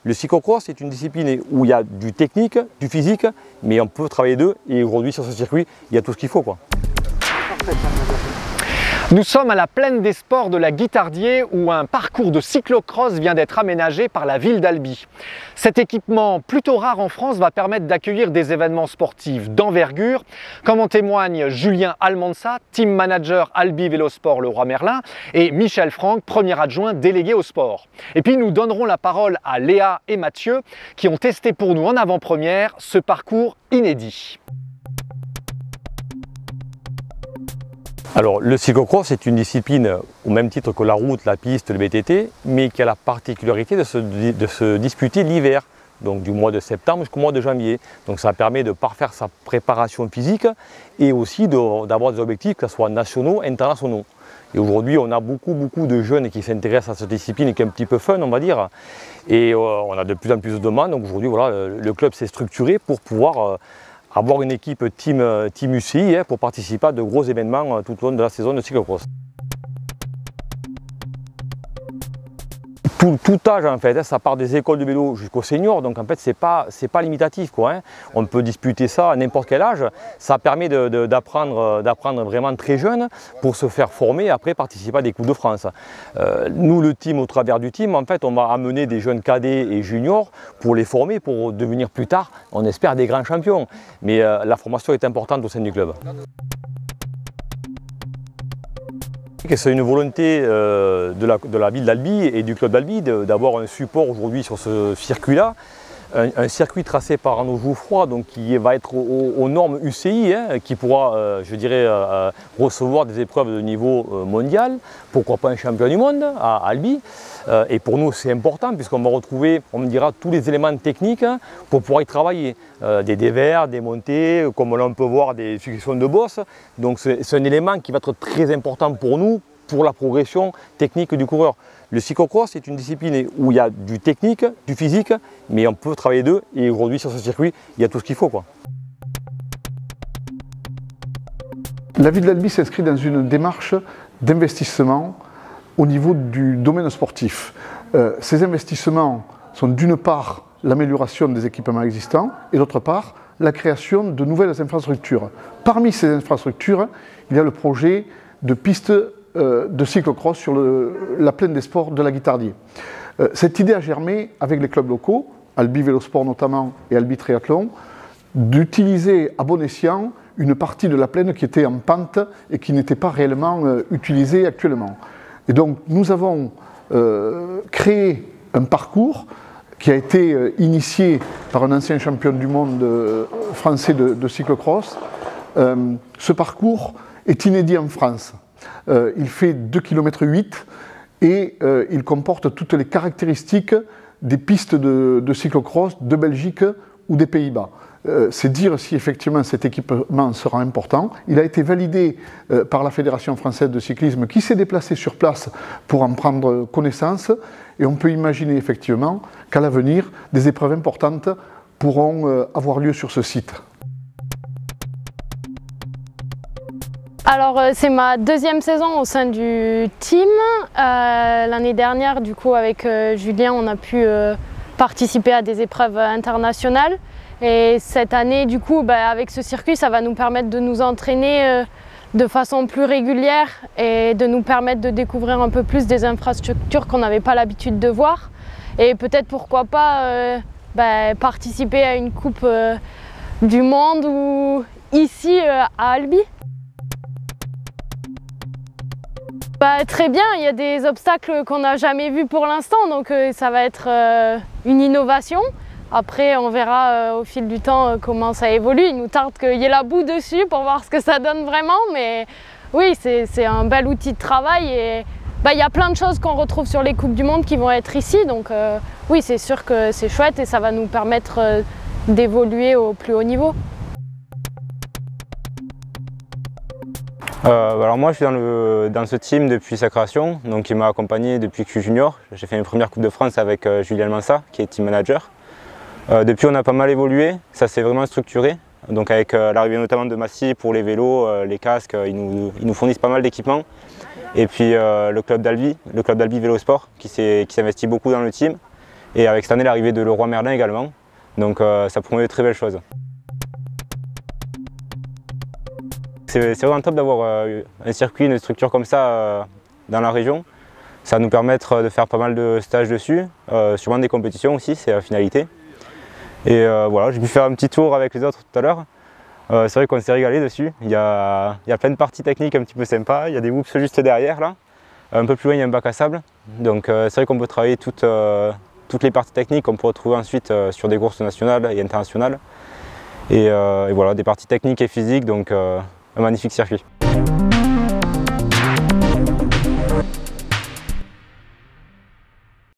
Le cyclocross est une discipline où il y a du technique, du physique, mais on peut travailler deux. Et aujourd'hui, sur ce circuit, il y a tout ce qu'il faut, quoi. Nous sommes à la plaine des sports de la Guittardier où un parcours de cyclocross vient d'être aménagé par la ville d'Albi. Cet équipement plutôt rare en France va permettre d'accueillir des événements sportifs d'envergure, comme en témoigne Julien Almanza, team manager Albi Vélosport Leroy Merlin, et Michel Franck, premier adjoint délégué au sport. Et puis nous donnerons la parole à Léa et Mathieu qui ont testé pour nous en avant-première ce parcours inédit. Alors le cyclocross est une discipline au même titre que la route, la piste, le VTT, mais qui a la particularité de se disputer l'hiver, donc du mois de septembre jusqu'au mois de janvier. Donc ça permet de parfaire sa préparation physique et aussi d'avoir des objectifs, que ce soit nationaux, internationaux. Et aujourd'hui, on a beaucoup de jeunes qui s'intéressent à cette discipline qui est un petit peu fun, on va dire. Et on a de plus en plus de demandes. Donc aujourd'hui, voilà, le club s'est structuré pour pouvoir avoir une équipe team UCI pour participer à de gros événements tout au long de la saison de cyclocross. Tout âge en fait, ça part des écoles de vélo jusqu'aux seniors, donc en fait c'est pas limitatif quoi. On peut disputer ça à n'importe quel âge, ça permet d'apprendre vraiment très jeune pour se faire former et après participer à des Coupes de France. Nous le team, au travers du team, en fait on va amener des jeunes cadets et juniors pour les former, pour devenir plus tard, on espère, des grands champions. Mais la formation est importante au sein du club. C'est une volonté de la ville d'Albi et du club d'Albi d'avoir un support aujourd'hui sur ce circuit-là. Un circuit tracé par Arnaud Jouffroy, donc qui va être aux normes UCI, qui pourra, je dirais, recevoir des épreuves de niveau mondial, pourquoi pas un champion du monde à Albi. Et pour nous c'est important puisqu'on va retrouver, on me dira, tous les éléments techniques pour pouvoir y travailler. Des dévers, des montées, comme on peut voir des successions de bosses. Donc c'est un élément qui va être très important pour nous, pour la progression technique du coureur. Le cyclocross est une discipline où il y a du technique, du physique, mais on peut travailler deux. Et aujourd'hui sur ce circuit, il y a tout ce qu'il faut, quoi. La ville d'Albi s'inscrit dans une démarche d'investissement au niveau du domaine sportif. Ces investissements sont d'une part l'amélioration des équipements existants et d'autre part la création de nouvelles infrastructures. Parmi ces infrastructures, il y a le projet de pistes de cyclocross sur la plaine des sports de la Guittardier. Cette idée a germé avec les clubs locaux, Albi Vélosport notamment et Albi Triathlon, d'utiliser à bon escient une partie de la plaine qui était en pente et qui n'était pas réellement utilisée actuellement. Et donc nous avons créé un parcours qui a été initié par un ancien champion du monde français de cyclocross. Ce parcours est inédit en France. Il fait 2,8 km et il comporte toutes les caractéristiques des pistes de cyclocross de Belgique ou des Pays-Bas. C'est dire si effectivement cet équipement sera important. Il a été validé par la Fédération française de cyclisme qui s'est déplacée sur place pour en prendre connaissance et on peut imaginer effectivement qu'à l'avenir, des épreuves importantes pourront avoir lieu sur ce site. Alors c'est ma deuxième saison au sein du team. L'année dernière, du coup, avec Julien, on a pu participer à des épreuves internationales. Et cette année, du coup, avec ce circuit, ça va nous permettre de nous entraîner de façon plus régulière et de nous permettre de découvrir un peu plus des infrastructures qu'on n'avait pas l'habitude de voir. Et peut-être, pourquoi pas, participer à une Coupe du Monde ou ici à Albi. Très bien, il y a des obstacles qu'on n'a jamais vus pour l'instant, donc ça va être une innovation. Après, on verra au fil du temps comment ça évolue. Il nous tarde qu'il y ait la boue dessus pour voir ce que ça donne vraiment. Mais oui, c'est un bel outil de travail et il y a plein de choses qu'on retrouve sur les Coupes du Monde qui vont être ici. Donc oui, c'est sûr que c'est chouette et ça va nous permettre d'évoluer au plus haut niveau. Alors moi je suis dans ce team depuis sa création, donc il m'a accompagné depuis que je suis junior. J'ai fait une première Coupe de France avec Julien Almanza qui est team manager. Depuis on a pas mal évolué, ça s'est vraiment structuré. Donc avec l'arrivée notamment de Massy pour les vélos, les casques, ils nous fournissent pas mal d'équipements. Et puis le club d'Albi Vélosport qui s'investit beaucoup dans le team. Et avec cette année l'arrivée de Leroy Merlin également. Donc ça promet de très belles choses. C'est vraiment top d'avoir un circuit, une structure comme ça dans la région. Ça va nous permettre de faire pas mal de stages dessus, sûrement des compétitions aussi, c'est la finalité. Et voilà, j'ai pu faire un petit tour avec les autres tout à l'heure. C'est vrai qu'on s'est régalé dessus. Il y a plein de parties techniques un petit peu sympas. Il y a des whoops juste derrière là. Un peu plus loin, il y a un bac à sable. Donc c'est vrai qu'on peut travailler toutes les parties techniques qu'on peut retrouver ensuite sur des courses nationales et internationales. Et voilà, des parties techniques et physiques, donc un magnifique circuit.